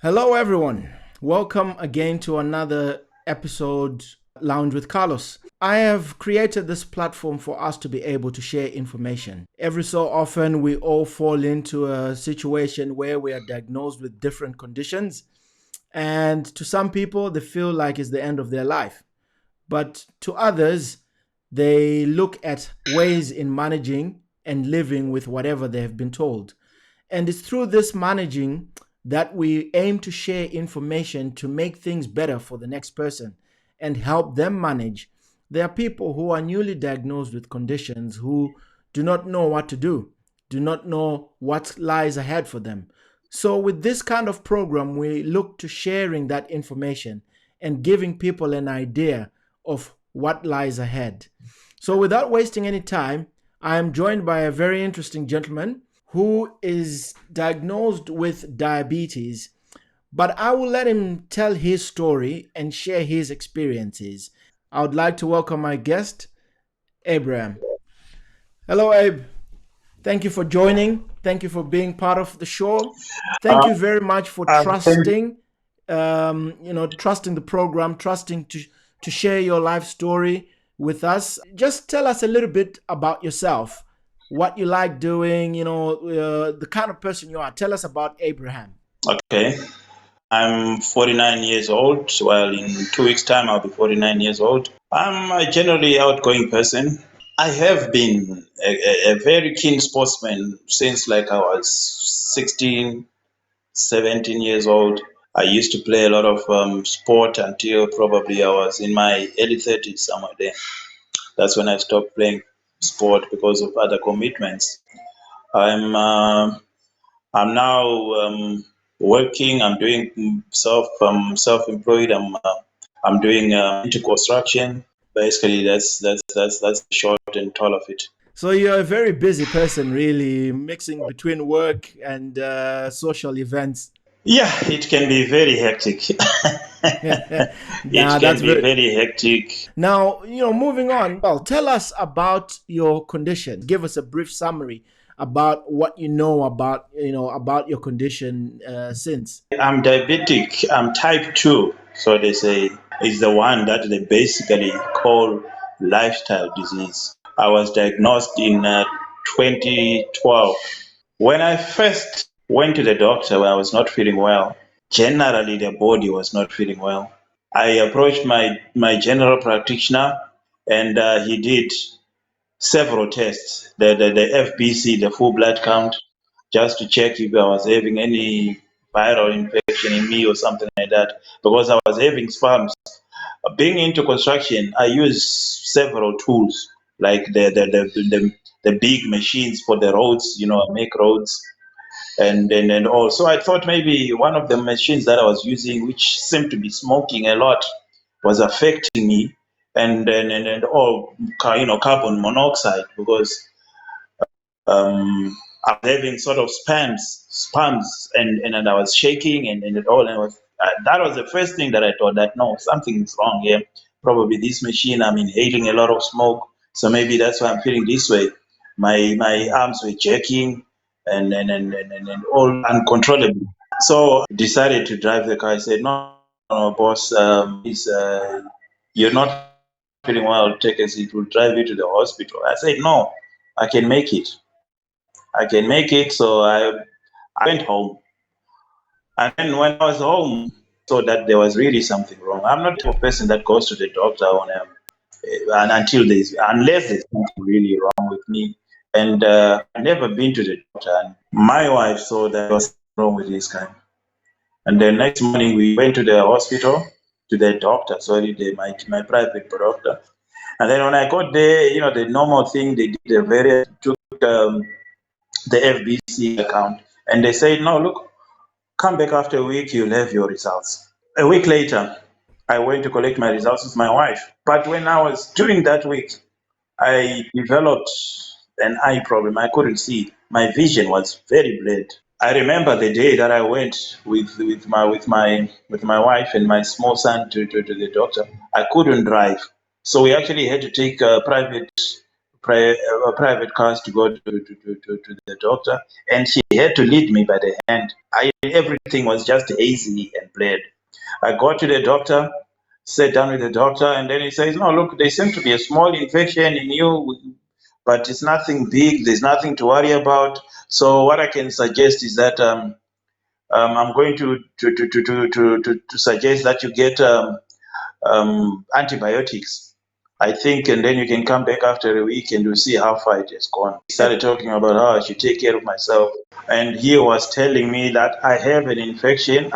Hello, everyone. Welcome again to another episode Lounge with Carlos. I have created this platform for us to be able to share information. Every so often, we all fall into a situation where we are diagnosed with different conditions, and to some people, they feel like it's the end of their life. But to others, they look at ways in managing and living with whatever they have been told. And it's through this managing that we aim to share information to make things better for the next person and help them manage. There are people who are newly diagnosed with conditions who do not know what to do not know what lies ahead for them. So, with this kind of program, we look to sharing that information and giving people an idea of what lies ahead. So, without wasting any time, I am joined by a very interesting gentleman who is diagnosed with diabetes, but I will let him tell his story and share his experiences. I would like to welcome my guest, Abraham. Hello, Abe. Thank you for joining. Thank you for being part of the show. Thank Uh, you very much for thank trusting the program, trusting to share your life story with us. Just tell us a little bit about yourself, what you like doing, the kind of person you are. Tell us about Abraham. Okay. I'm 49 years old. Well, in 2 weeks' time, I'll be 49 years old. I'm a generally outgoing person. I have been a very keen sportsman since like I was 16, 17 years old. I used to play a lot of sport until probably I was in my early 30s, somewhere there. That's when I stopped playing sport because of other commitments. I'm uh, I'm now working. I'm doing self-employed. I'm doing into construction. Basically, that's the short and tall of it. So you're a very busy person, really, mixing between work and social events. Yeah, it can be very hectic. Nah, It can that's be very. very hectic. Now, moving on. Well, tell us about your condition. Give us a brief summary about what you know about your condition since. I'm diabetic. I'm type 2. So they say it's the one that they basically call lifestyle disease. I was diagnosed in 2012. When I first went to the doctor when I was not feeling well, generally the body was not feeling well. I approached my general practitioner and he did several tests, the FBC, the full blood count, just to check if I was having any viral infection in me or something like that, because I was having spasms. Being into construction, I use several tools like the big machines for the roads, I make roads and also I thought maybe one of the machines that I was using, which seemed to be smoking a lot, was affecting me, and all carbon monoxide, because I was having sort of spams, and I was shaking and it all, and that was the first thing that I thought that no, something is wrong here. Probably this machine, I'm inhaling a lot of smoke, so maybe that's why I'm feeling this way. My arms were jerking and all uncontrollably. So decided to drive the car. I said, no, no boss, you're not feeling well. Take a seat. We'll drive you to the hospital. I said, no, I can make it. I can make it. So I went home. And then when I was home, saw that there was really something wrong. I'm not the type of person that goes to the doctor and unless there's something really wrong with me. And I've never been to the doctor. And my wife saw that there was something wrong with this guy. And the next morning, we went to the hospital, to the doctor, sorry, my private doctor. And then when I got there, the normal thing, they did took the FBC account, and they said, no, look, come back after a week, you'll have your results. A week later, I went to collect my results with my wife. But when I was during that week, I developed an eye problem. I couldn't see. My vision was very blurred. I remember the day that I went with my wife and my small son to the doctor. I couldn't drive, so we actually had to take private cars to go to the doctor, and she had to lead me by the hand. Everything was just hazy and blurred. I got to the doctor, sat down with the doctor, and then he says, "No, look, there seems to be a small infection in you, but it's nothing big. There's nothing to worry about. So what I can suggest is that I'm going to suggest that you get antibiotics. I think, and then you can come back after a week and you'll see how far it has gone." He started talking about how I should take care of myself, and he was telling me that I have an infection,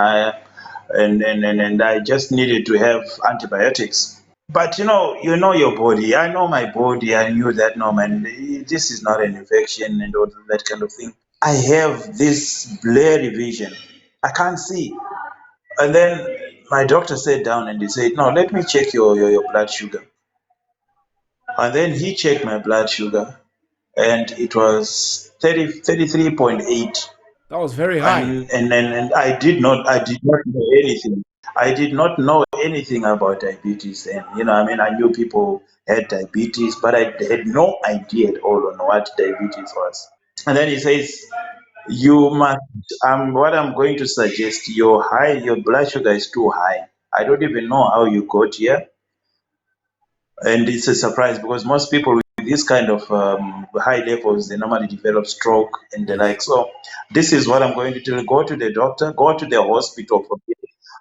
and I just needed to have antibiotics. But you know your body. I know my body. I knew that, no, man, this is not an infection and all that kind of thing. I have this blurry vision. I can't see. And then my doctor sat down and he said, "No, let me check your blood sugar." And then he checked my blood sugar, and it was 33.8. That was very high. And I did not know anything. I did not know anything about diabetes. And I mean, I knew people had diabetes, but I had no idea at all on what diabetes was. And then he says, "You must, what I'm going to suggest, your blood sugar is too high. I don't even know how you got here." And it's a surprise because most people with this kind of high levels, they normally develop stroke and the Yes. like. So this is what I'm going to tell you: go to the doctor, go to the hospital.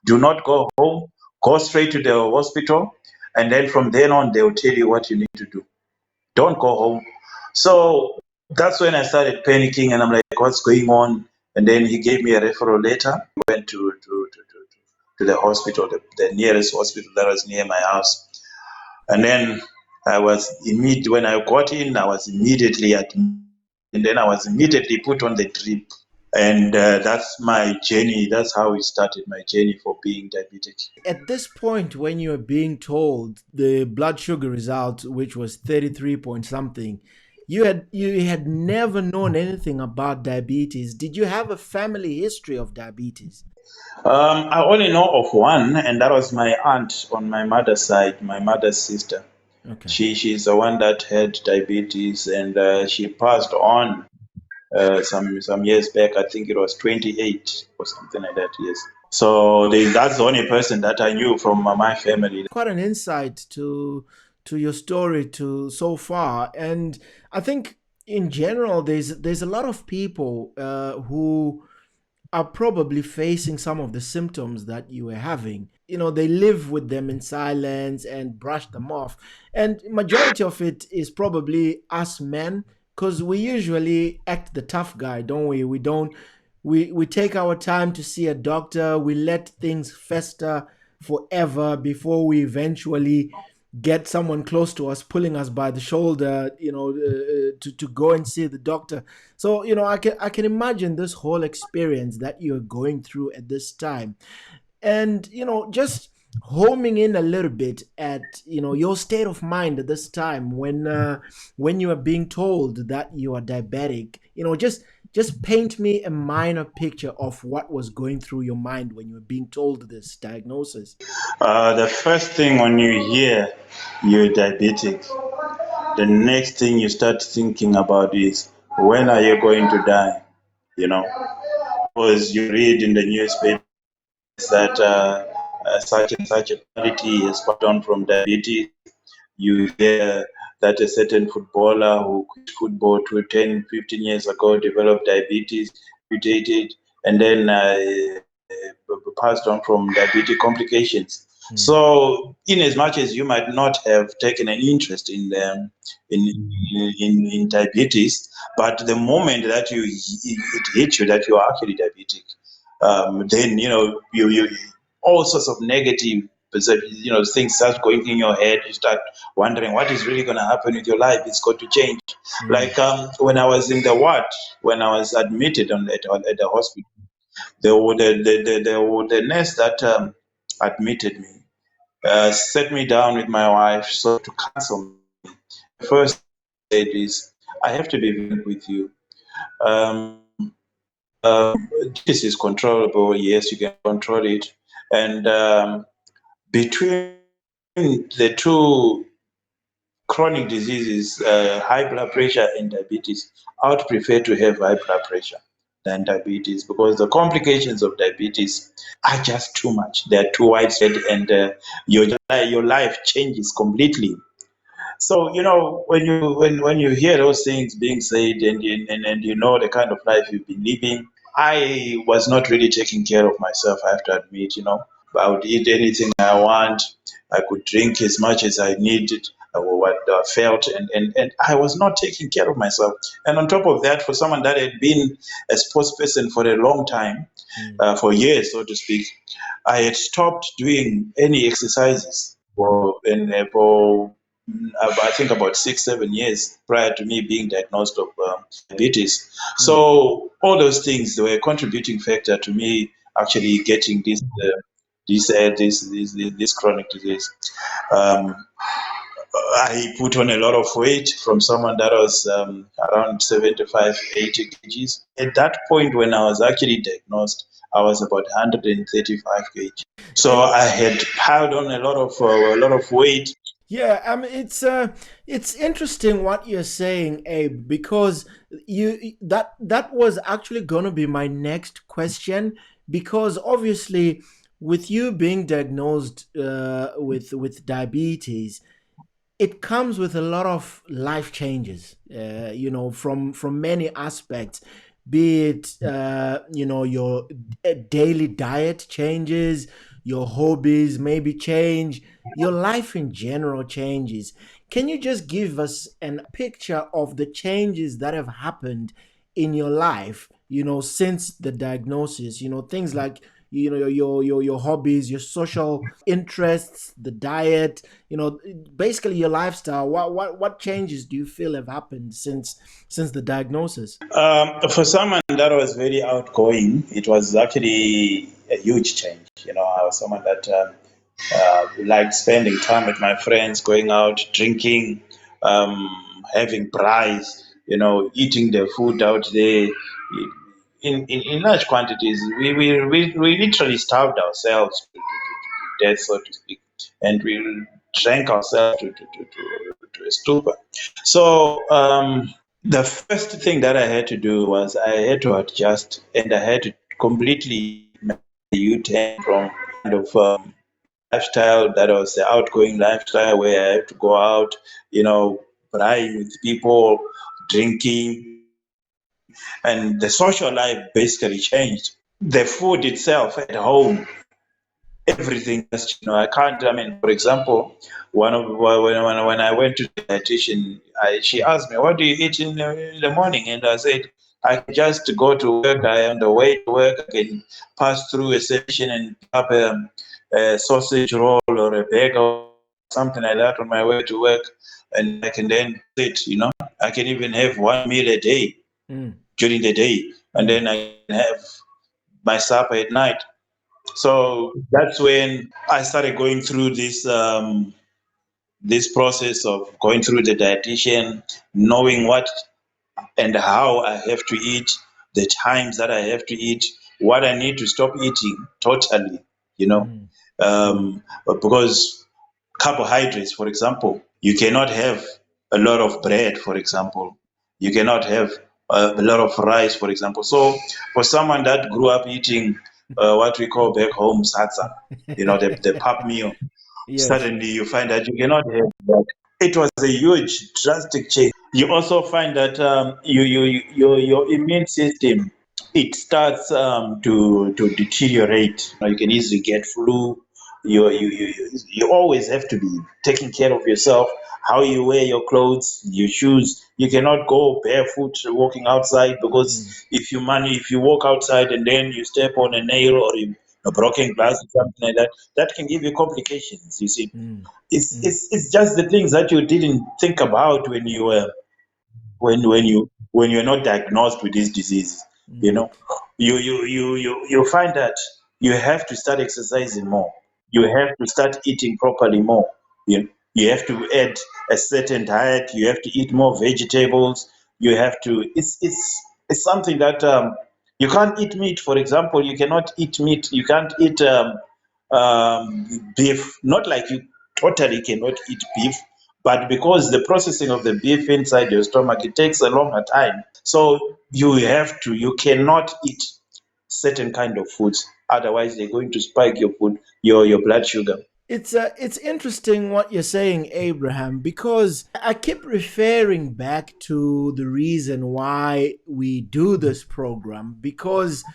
Do not go home. Go straight to the hospital, and then from then on, they'll tell you what you need to do. Don't go home. So that's when I started panicking, and I'm like, "What's going on?" And then he gave me a referral letter. Went to the hospital, the nearest hospital that was near my house. And then when I got in, I was immediately admitted, and then I was immediately put on the drip. And that's my journey. That's how it started, my journey for being diabetic. At this point, when you were being told the blood sugar result, which was 33 point something, you had never known anything about diabetes. Did you have a family history of diabetes? I only know of one, and that was my aunt on my mother's side, my mother's sister. Okay. She's the one that had diabetes, and she passed on some years back. I think it was 28 or something like that. Yes. So that's the only person that I knew from my family. Quite an insight to your story to so far, and I think in general there's a lot of people who are probably facing some of the symptoms that you were having. They live with them in silence and brush them off. And majority of it is probably us men, because we usually act the tough guy, don't we? We take our time to see a doctor. We let things fester forever before we eventually get someone close to us pulling us by the shoulder, to go and see the doctor. So I can imagine this whole experience that you're going through at this time, and just homing in a little bit at your state of mind at this time when you are being told that you are diabetic. Just paint me a minor picture of what was going through your mind when you were being told this diagnosis. The first thing when you hear you're diabetic, the next thing you start thinking about is, when are you going to die? You know, because you read in the newspaper that such and such a quality is passed on from diabetes. You hear that a certain footballer who quit football to 10, 15 years ago developed diabetes, mutated, and then passed on from diabetic complications. Hmm. So, in as much as you might not have taken an interest in diabetes, but the moment that it hits you that you are actually diabetic, then you all sorts of negative things start going in your head. You start wondering what is really going to happen with your life. It's going to change. Hmm. Like when I was in the ward, when I was admitted at the hospital, the nurse that admitted me sat me down with my wife so to counsel me. First said is, "I have to be frank with you. Um, this is controllable. Yes, you can control it. And between the two chronic diseases, high blood pressure and diabetes, I would prefer to have high blood pressure than diabetes, because the complications of diabetes are just too much. They're too widespread, and your life changes completely. So when you hear those things being said, and you know the kind of life you've been living, I was not really taking care of myself. I have to admit. I would eat anything I want. I could drink as much as I needed, or what I felt, and I was not taking care of myself. And on top of that, for someone that had been a sports person for a long time, Mm. for years, so to speak, I had stopped doing any exercises for I think about 6, 7 years prior to me being diagnosed of diabetes. Mm. So all those things, they were a contributing factor to me actually getting this chronic disease. Um, I put on a lot of weight from someone that was around 75, 80 kgs. At that point, when I was actually diagnosed, I was about 135 kg. So And I had piled on a lot of weight. yeah, I mean it's interesting what you're saying, Abe, because that was actually gonna be my next question, because obviously with you being diagnosed with diabetes, it comes with a lot of life changes, from many aspects, be it your daily diet changes, your hobbies maybe change, your life in general changes. Can you just give us a picture of the changes that have happened in your life, since the diagnosis, things like your hobbies, your social interests, the diet, basically your lifestyle. What changes do you feel have happened since the diagnosis? For someone that was very outgoing, it was actually a huge change. I was someone that liked spending time with my friends, going out, drinking, um, having pies, eating the food out there in large quantities. We literally starved ourselves to death, so to speak, and we drank ourselves to a stupor. So the first thing that I had to do was I had to adjust, and I had to completely make a U-turn from kind of lifestyle that was the outgoing lifestyle where I had to go out, praying with people, drinking, and the social life basically changed. The food itself at home, everything just, I can't. I mean, for example, when I went to the dietitian, she asked me, "What do you eat in the morning?" And I said, "I can just go to work. I am on the way to work. I can pass through a station and pick up a sausage roll or a bagel or something like that on my way to work, and I can then sit. I can even have one meal a day Mm, during the day, and mm, then I can have my supper at night." So that's when I started going through this process of going through the dietitian, knowing what and how I have to eat, the times that I have to eat, what I need to stop eating totally, you know, mm, because carbohydrates, for example, you cannot have a lot of bread, for example. You cannot have a lot of rice, for example. So for someone that grew up eating what we call back home satsa, the pap meal, yes. suddenly you find that you cannot have that. It was a huge, drastic change. You also find that your immune system, it starts to deteriorate. You can easily get flu. You always have to be taking care of yourself. How you wear your clothes, your shoes. You cannot go barefoot walking outside, because Mm, if you walk outside and then you step on a nail or a broken glass or something like that, that can give you complications. You see, mm, it's mm, it's it's just the things that you didn't think about when you were when you're not diagnosed with this disease. you mm, know you find that you have to start exercising more, you have to start eating properly more, you have to add a certain diet, you have to eat more vegetables, you have to it's something that you can't eat meat, for example. You cannot eat meat, you can't eat beef, not like you totally cannot eat beef, But because the processing of the beef inside your stomach, it takes a longer time. So you cannot eat certain kind of foods. Otherwise, they're going to spike your food, your blood sugar. It's interesting what you're saying, Abraham, because I keep referring back to the reason why we do this program, because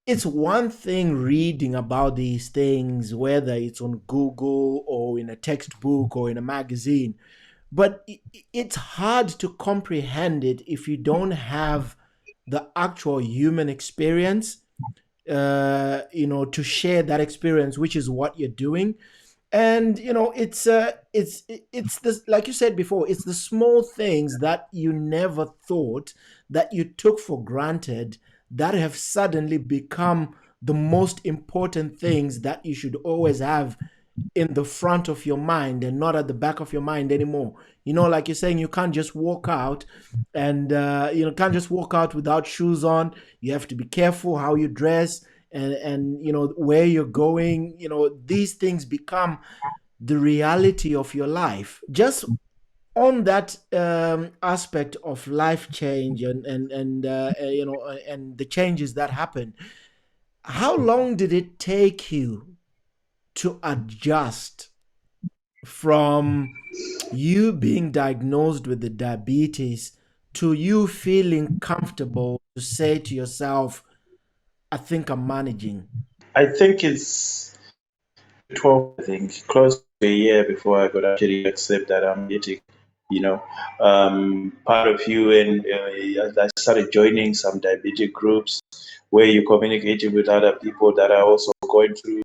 it's one thing reading about these things, whether it's on Google or in a textbook or in a magazine, but it's hard to comprehend it if you don't have the actual human experience, to share that experience, which is what you're doing. And it's this, like you said before, it's the small things that you never thought, that you took for granted, that have suddenly become the most important things that you should always have in the front of your mind and not at the back of your mind anymore. Like you're saying, you can't just walk out, and can't just walk out without shoes on. You have to be careful how you dress, and where you're going. These things become the reality of your life. Just on that aspect of life change, and the changes that happen, how long did it take you to adjust from you being diagnosed with the diabetes to you feeling comfortable to say to yourself, I think I'm managing? I think it's 12, I think, close to a year before I could actually accept that I'm diabetic. You know, part of you, and I started joining some diabetic groups where you're communicating with other people that are also going through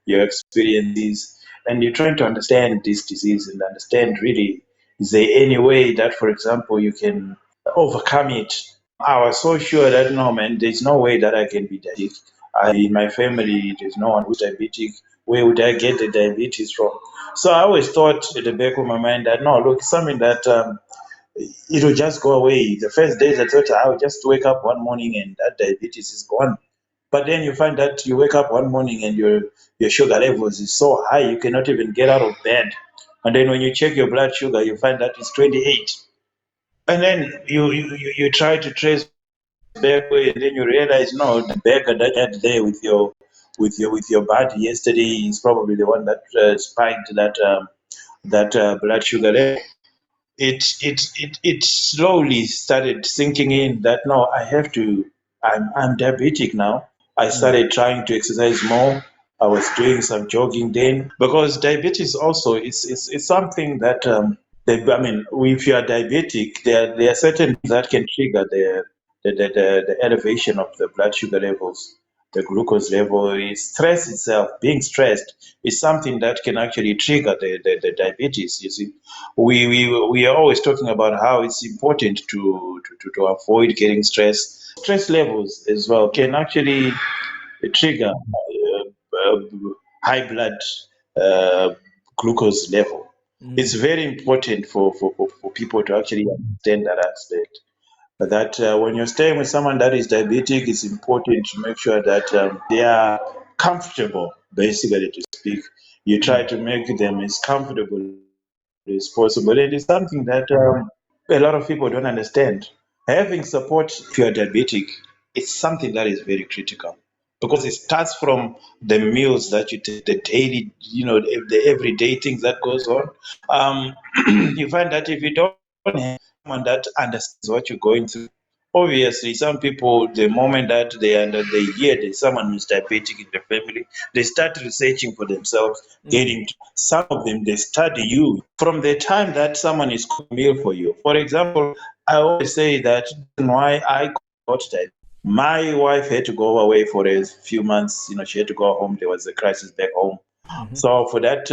your experiences, and you're trying to understand this disease and understand really, is there any way that, for example, you can overcome it? I was so sure that no, man, there's no way that I can be diabetic. In my family, there's no one who's diabetic. Where would I get the diabetes from? So I always thought at the back of my mind that no, look, something that it'll just go away. The first days I thought I would just wake up one morning and that diabetes is gone. But then you find that you wake up one morning and your sugar levels is so high you cannot even get out of bed. And then when you check your blood sugar, you find that it's 28. And then you try to trace back way, and then you realize no, the beggar that you had there with your body yesterday is probably the one that spiked that blood sugar level. It slowly started sinking in that no, I have to. I'm diabetic now. I Mm, started trying to exercise more. I was doing some jogging then because diabetes also it's something that I mean, if you are diabetic, there are certain things that can trigger the elevation of the blood sugar levels, the glucose level. Stress itself, being stressed, is something that can actually trigger the diabetes. You see, we are always talking about how it's important to avoid getting stress. Stress levels as well can actually trigger high blood uh, glucose level. It's mm, very important for people to actually understand that aspect. That when you're staying with someone that is diabetic, it's important to make sure that they are comfortable, basically to speak. You try mm, to make them as comfortable as possible. It is something that a lot of people don't understand. Having support if you're diabetic, it's something that is very critical because it starts from the meals that you take, the daily, the everyday things that goes on. Um, you find that if you don't have someone that understands what you're going through, obviously, some people, the moment that they hear there's someone who's diabetic in the family, they start researching for themselves, mm, getting some of them they study you from the time that someone is cooking a meal for you. For example, I always say that why I got diabetes. My wife had to go away for a few months. She had to go home. There was a crisis back home. mhm, So for that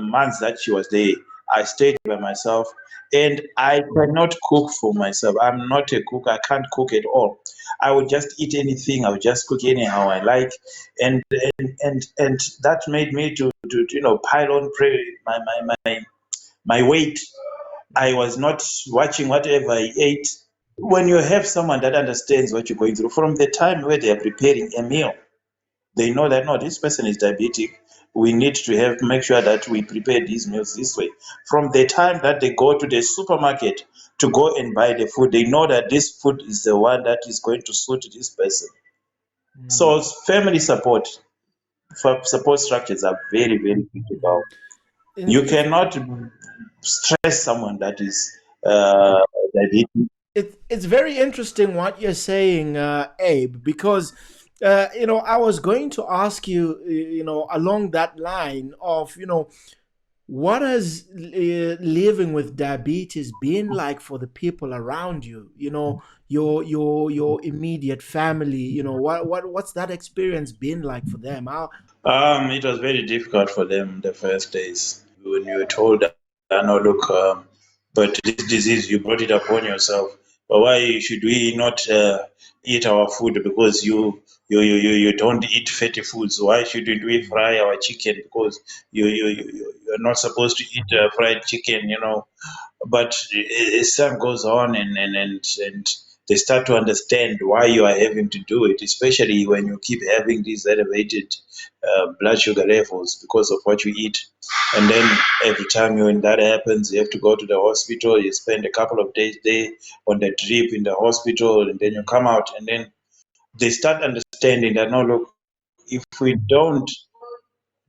months that she was there, I stayed by myself, and I cannot cook for myself. I'm not a cook. I can't cook at all. I would just eat anything. I would just cook anyhow I like, and that made me to pile on my weight. I mm. was not watching whatever I ate. When you have someone that understands what you're going through from the time where they are preparing a meal, They know that no, this person is diabetic. We need to have make sure that we prepare these meals this way. From the time that they go to the supermarket to go and buy the food, they know that this food is the one that is going to suit this person. Mm. So family support structures are very, very critical. And You cannot stress someone that is uh, diabetic. it's very interesting what you're saying, Abe, because I was going to ask you, along that line of, what has living with diabetes been like for the people around you? Your immediate family. What's that experience been like for them? How? It was very difficult for them the first days when you were told that, no, look, but this disease, you brought it upon yourself. But why should we not eat our food because you don't eat fatty foods? Why shouldn't we fry our chicken because you're not supposed to eat fried chicken, but as time goes on and they start to understand why you are having to do it, especially when you keep having these elevated blood sugar levels because of what you eat. And then every time when that happens, you have to go to the hospital. You spend a couple of days there on the drip in the hospital, and then you come out, and then they start understanding that no, look, if we don't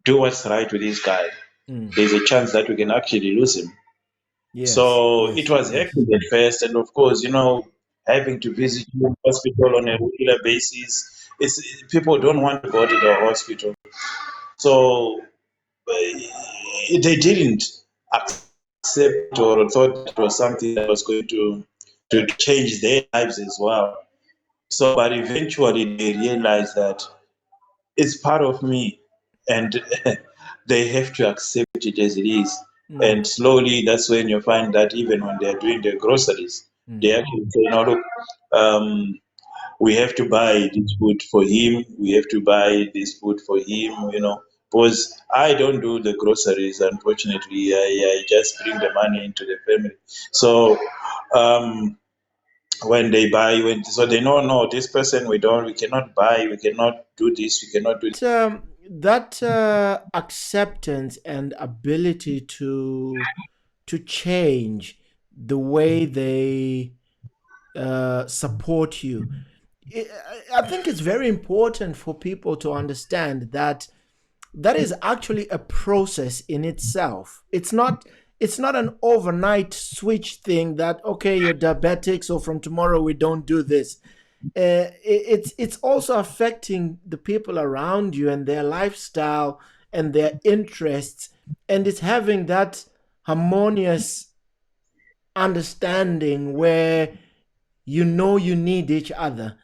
do what's right with this guy, Mm. there's a chance that we can actually lose him. Yes, So it yes, was yes. hectic at first, and of course, having to visit the hospital on a regular basis. People don't want to go to the hospital, so they didn't accept or thought it was something that was going to change their lives as well. So, but eventually they realized that it's part of me, and they have to accept it as it is. Mm. And slowly, that's when you find that even when they're doing their groceries, they Mm. actually say, "No, look, um, we have to buy this food for him. We have to buy this food for him." Because I don't do the groceries. Unfortunately, I just bring the money into the family. So. Um, when they buy, so they know, no, this person we cannot buy, we cannot do this, we cannot do. That acceptance and ability to change the way they support you. I think it's very important for people to understand that that is actually a process in itself. It's not an overnight switch thing that, okay, you're diabetic, so from tomorrow we don't do this. It's also affecting the people around you and their lifestyle and their interests, and it's having that harmonious understanding where you need each other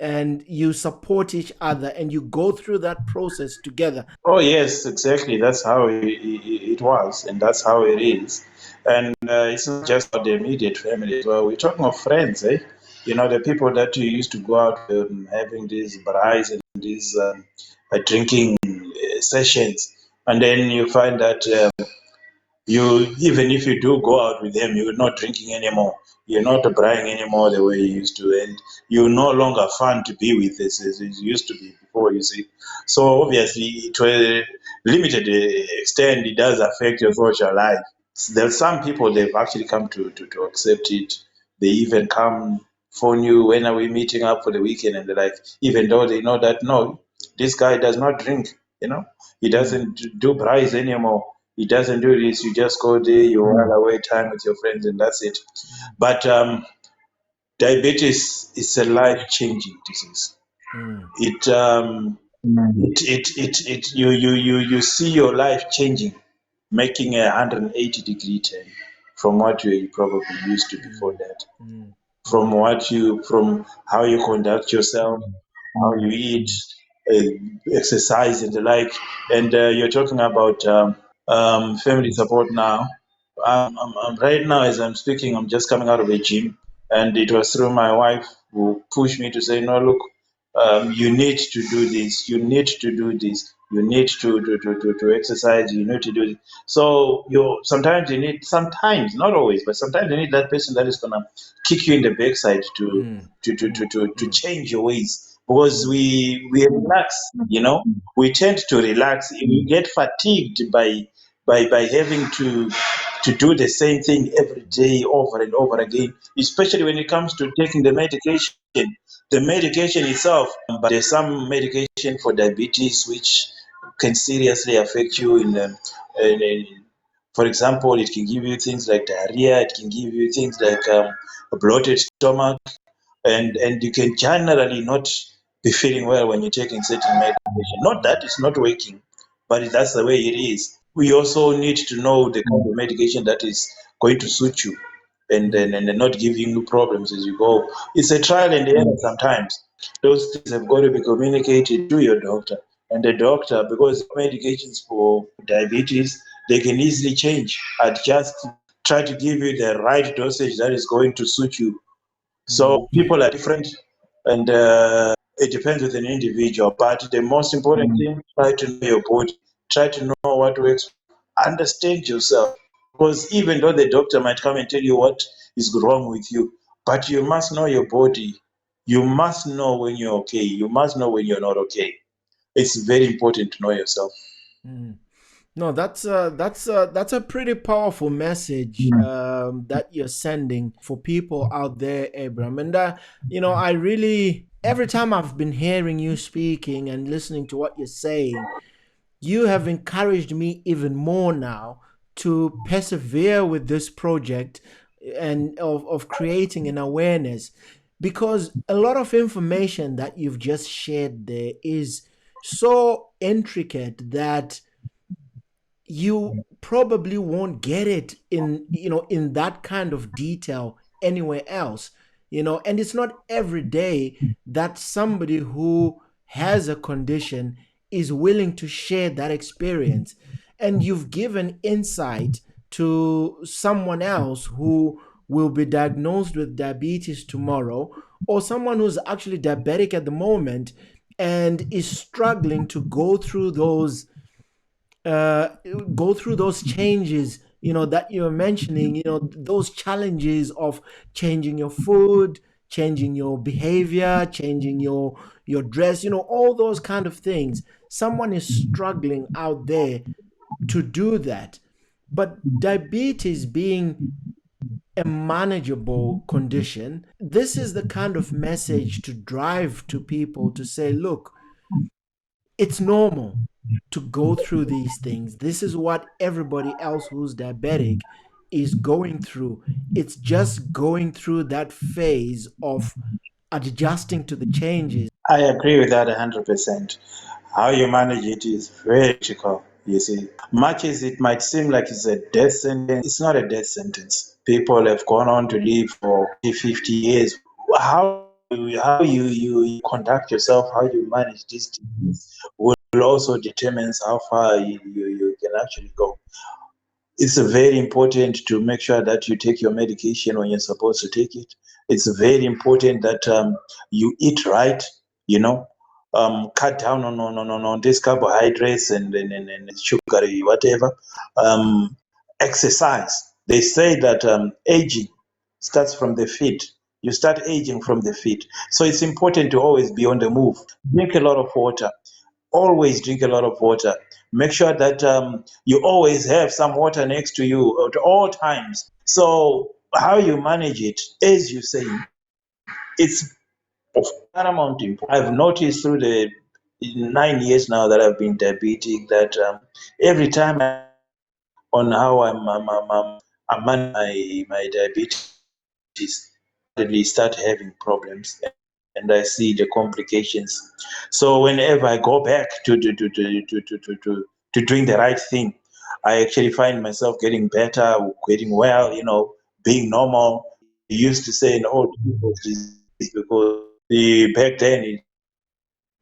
and you support each other and you go through that process together. Oh yes, exactly, that's how it was, and that's how it is. And it's not just about the immediate family as well. We're talking of friends, eh? The people that you used to go out having these braais and these drinking sessions, and then you find that you, even if you do go out with them, you're not drinking anymore. You're not bragging anymore the way you used to, and you're no longer fun to be with as you used to be before. You see, so obviously, to a limited extent, it does affect your social life. There's some people they've actually come to accept it. They even come phone you, when are we meeting up for the weekend, and they're like, even though they know that no, this guy does not drink, he Mm, doesn't do braais anymore. He doesn't do this. You just go there, you while away time with your friends, and that's it. But diabetes is a life-changing disease. mm, You see your life changing, making a 180-degree turn from what you probably used to before mm, that. mm, From mm, from how you conduct yourself, how you eat, exercise, and the like. And you're talking about family support now. Right now, as I'm speaking, I'm just coming out of a gym, and it was through my wife who pushed me to say, "No, look, you need to do this. You need to do this. You need to exercise. You need to do it." So sometimes you need, sometimes not always, but sometimes you need that person that is gonna kick you in the backside to mm, to to to mm, to, to mm, change your ways. because we relax, we tend to relax. We get fatigued by having to do the same thing every day over and over again, especially when it comes to taking the medication. The medication itself, but there's some medication for diabetes which can seriously affect you in for example, it can give you things like diarrhea, it can give you things like a bloated stomach, and you can generally not be feeling well when you're taking certain medication. Not that it's not working, but that's the way it is. We also need to know the kind of medication that is going to suit you and not giving you problems as you go. It's a trial and error sometimes. Those things have got to be communicated to your doctor. And the doctor, because medications for diabetes, they can easily change, adjust, try to give you the right dosage that is going to suit you. So people are different, and it depends with an individual. But the most important thing, try to know your body, try to know what works, understand yourself. Because even though the doctor might come and tell you what is wrong with you, but you must know your body. You must know when you're okay. You must know when you're not okay. It's very important to know yourself. Mm. No, that's a pretty powerful message that you're sending for people out there, Abram. And I really every time I've been hearing you speaking and listening to what you're saying, you have encouraged me even more now to persevere with this project and of creating an awareness, because a lot of information that you've just shared there is so intricate that you probably won't get it in that kind of detail anywhere else. And it's not every day that somebody who has a condition is willing to share that experience, and you've given insight to someone else who will be diagnosed with diabetes tomorrow, or someone who's actually diabetic at the moment and is struggling to uh, go through those changes, that you're mentioning, those challenges of changing your food, changing your behavior, changing your dress, all those kind of things. Someone is struggling out there to do that. But diabetes being a manageable condition, this is the kind of message to drive to people to say, look, it's normal to go through these things. This is what everybody else who's diabetic is going through. It's just going through that phase of adjusting to the changes. I agree with that 100%. How you manage it is very critical, you see. Much as it might seem like it's a death sentence, it's not a death sentence. People have gone on to live for 50 years. How you conduct yourself, how you manage these things will also determines how far you can actually go. It's very important to make sure that you take your medication when you're supposed to take it. It's very important that you eat right, you know, cut down on these carbohydrates and sugary, whatever. Um, Exercise. They say that aging starts from the feet. You start aging from the feet. So it's important to always be on the move. Drink a lot of water. Always drink a lot of water. Make sure that you always have some water next to you at all times. So how you manage it, as you say, it's of paramount importance. I've noticed through the 9 years now that I've been diabetic that every time I on how I'm managing my diabetes, suddenly start having problems, and I see the complications. So whenever I go back to doing the right thing, I actually find myself getting better, getting well, being normal. You used to say an old people's disease because back then it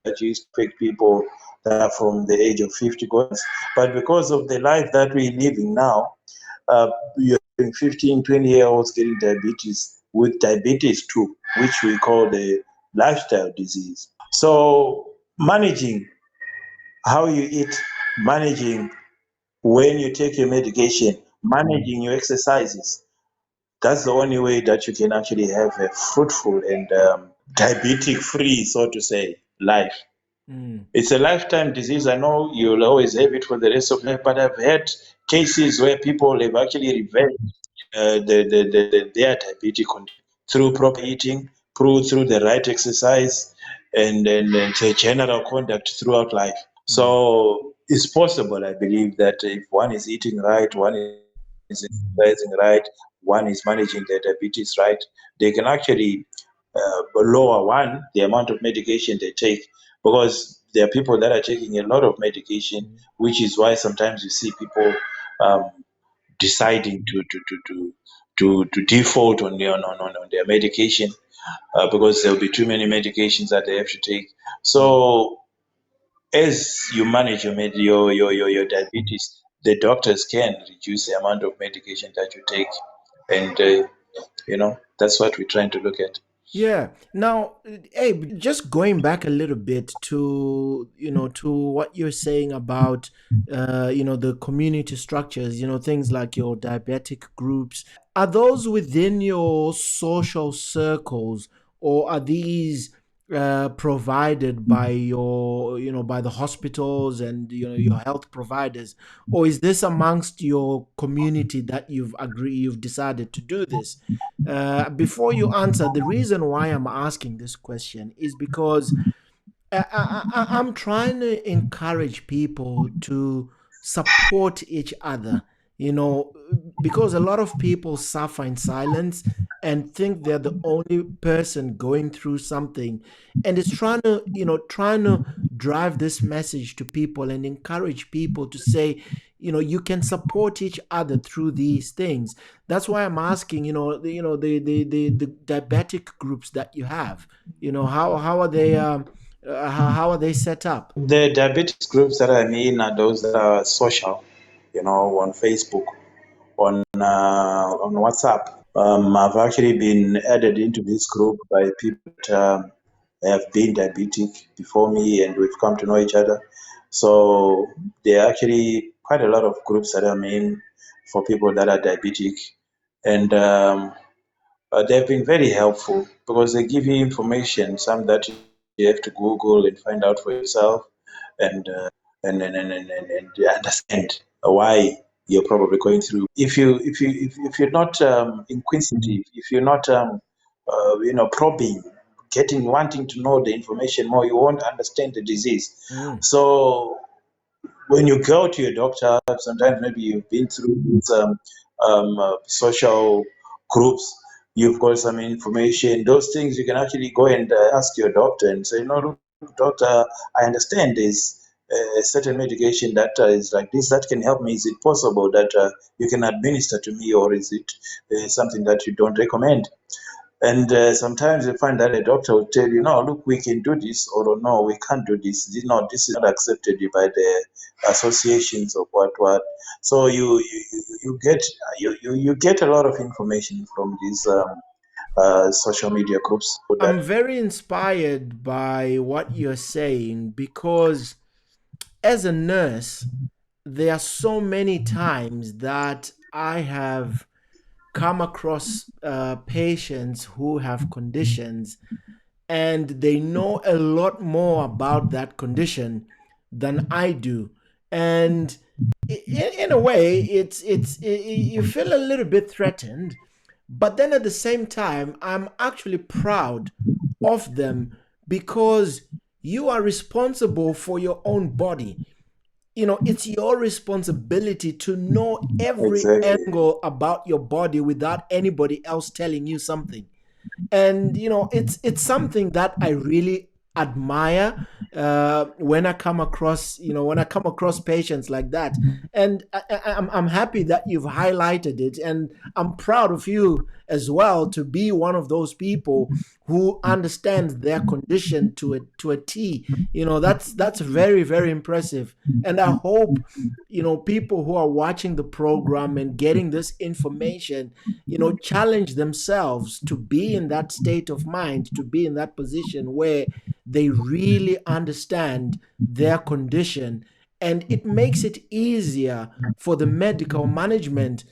that used to affect people that are from the age of 50 going. But because of the life that we're living now, you're having 15, 20-year-olds getting diabetes with diabetes too, which we call the lifestyle disease. So managing how you eat, managing when you take your medication, managing your exercises, that's the only way that you can actually have a fruitful and diabetic free, so to say, life. Mm, It's a lifetime disease. I know you'll always have it for the rest of life, but I've had cases where people have actually reversed their diabetic condition through proper eating, through the right exercise, and the general conduct throughout life. mm, So it's possible, I believe, that if one is eating right, one is exercising right, one is managing their diabetes right, they can actually lower the amount of medication they take, because there are people that are taking a lot of medication, mm, which is why sometimes you see people um, deciding to default on their medication, because there'll be too many medications that they have to take. mm. So as you manage your diabetes, the doctors can reduce the amount of medication that you take, and that's what we're trying to look at. Yeah. Now, Abe, just going back a little bit to, to what you're saying about, the community structures, things like your diabetic groups. Are those within your social circles, or are these provided by by the hospitals and, your health providers? Or is this amongst your community that you've decided to do this? Before you answer, the reason why I'm asking this question is because I'm trying to encourage people to support each other, because a lot of people suffer in silence and think they're the only person going through something. And it's trying to drive this message to people and encourage people to say, you can support each other through these things. That's why I'm asking, the diabetic groups that you have, how are they? How are they set up? The diabetes groups that I'm in are those that are social, on Facebook, on WhatsApp. I've actually been added into this group by people that have been diabetic before me, and we've come to know each other. So there are actually quite a lot of groups that I'm in for people that are diabetic, and they've been very helpful because they give you information, some that you have to Google and find out for yourself, and and understand why you're probably going through. If you're not inquisitive, if you're not probing, getting wanting to know the information more, you won't understand the disease. Mm, So when you go to your doctor, sometimes maybe you've been through these social groups, you've got some information, those things you can actually go and ask your doctor and say, no, look, doctor, I understand there's a certain medication that is like this that can help me. Is it possible that you can administer to me, or is it something that you don't recommend? And sometimes you find that a doctor will tell you, no, look, we can do this, or no, we can't do this. No, this is not accepted by the associations of what. So you get you get a lot of information from these social media groups. That I'm very inspired by what you're saying because as a nurse, there are so many times that I have come across patients who have conditions and they know a lot more about that condition than I do. And in a way, you feel a little bit threatened, but then at the same time, I'm actually proud of them because you are responsible for your own body. It's your responsibility to know every exactly. angle about your body without anybody else telling you something. And it's something that I really admire when I come across patients like that. And I'm happy that you've highlighted it, and I'm proud of you as well to be one of those people who understands their condition to a T. That's very, very impressive. And I hope people who are watching the program and getting this information challenge themselves to be in that state of mind, to be in that position where they really understand their condition. And it makes it easier for the medical management,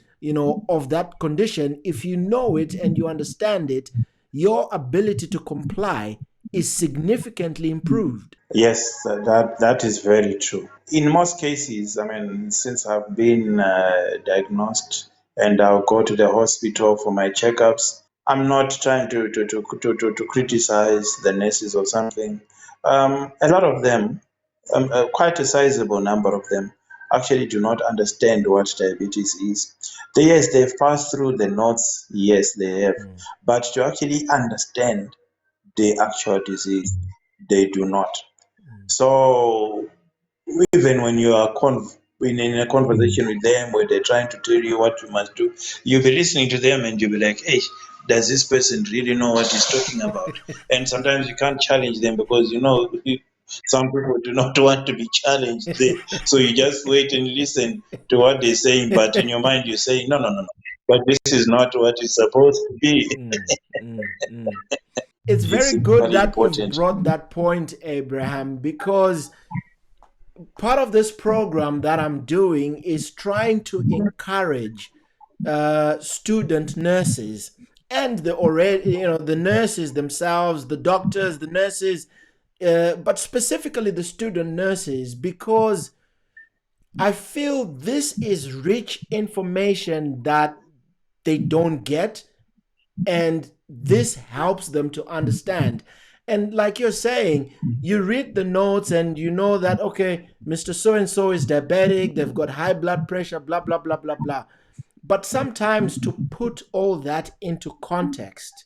of that condition. If you know it and you understand it, your ability to comply is significantly improved. Yes, that is very true. In most cases, I mean, since I've been diagnosed and I'll go to the hospital for my checkups, I'm not trying to criticize the nurses or something. A lot of them, quite a sizable number of them, actually do not understand what diabetes is. Yes, they've passed through the notes, yes, they have, Mm, but to actually understand the actual disease, they do not. mm, So even when you are in a conversation with them where they're trying to tell you what you must do, you'll be listening to them and you'll be like, hey, does this person really know what he's talking about? And sometimes you can't challenge them because some people do not want to be challenged. So you just wait and listen to what they're saying, but in your mind you're saying, no, no, no, no. But this is not what it's supposed to be. mm, mm, mm. It's It's very good very that you've important. brought that point, Abraham, because part of this program that I'm doing is trying to encourage student nurses and the already, the nurses themselves, the doctors, the nurses, but specifically the student nurses, because I feel this is rich information that they don't get, and this helps them to understand. And like you're saying, you read the notes and you know that, okay, Mr. So and so is diabetic, they've got high blood pressure, blah, blah, blah, blah, blah. But sometimes to put all that into context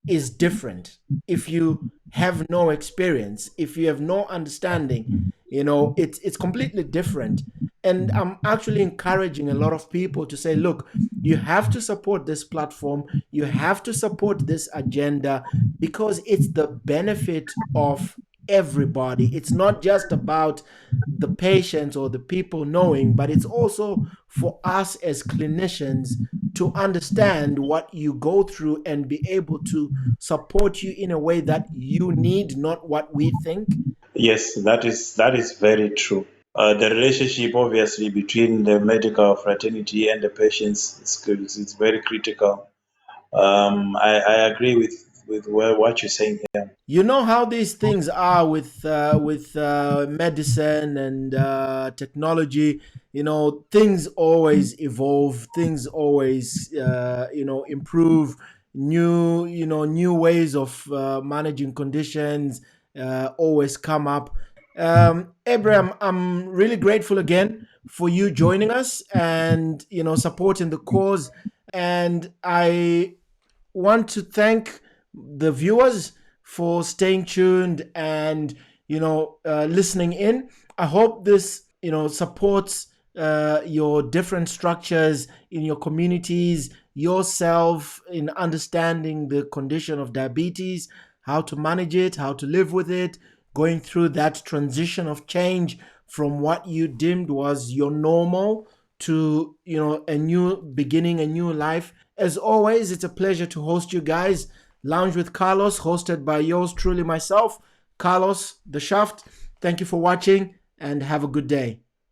is different. If you have no experience, if you have no understanding, it's completely different. And I'm actually encouraging a lot of people to say, look, you have to support this platform, you have to support this agenda, because it's the benefit of everybody. It's not just about the patients or the people knowing, but it's also for us as clinicians to understand what you go through and be able to support you in a way that you need, not what we think. Yes, that is very true. The relationship, obviously, between the medical fraternity and the patients is very critical. I agree with what you're saying here. You know how these things are with medicine and technology. Things always evolve, things always improve. New ways of managing conditions always come up. Abraham, I'm really grateful again for you joining us and supporting the cause. And I want to thank the viewers for staying tuned and listening in. I hope this supports your different structures in your communities, yourself in understanding the condition of diabetes, how to manage it, how to live with it, going through that transition of change from what you deemed was your normal to a new beginning, a new life. As always, it's a pleasure to host you guys. Lounge with Carlos, hosted by yours truly, myself, Carlos the Shaft. Thank you for watching and have a good day.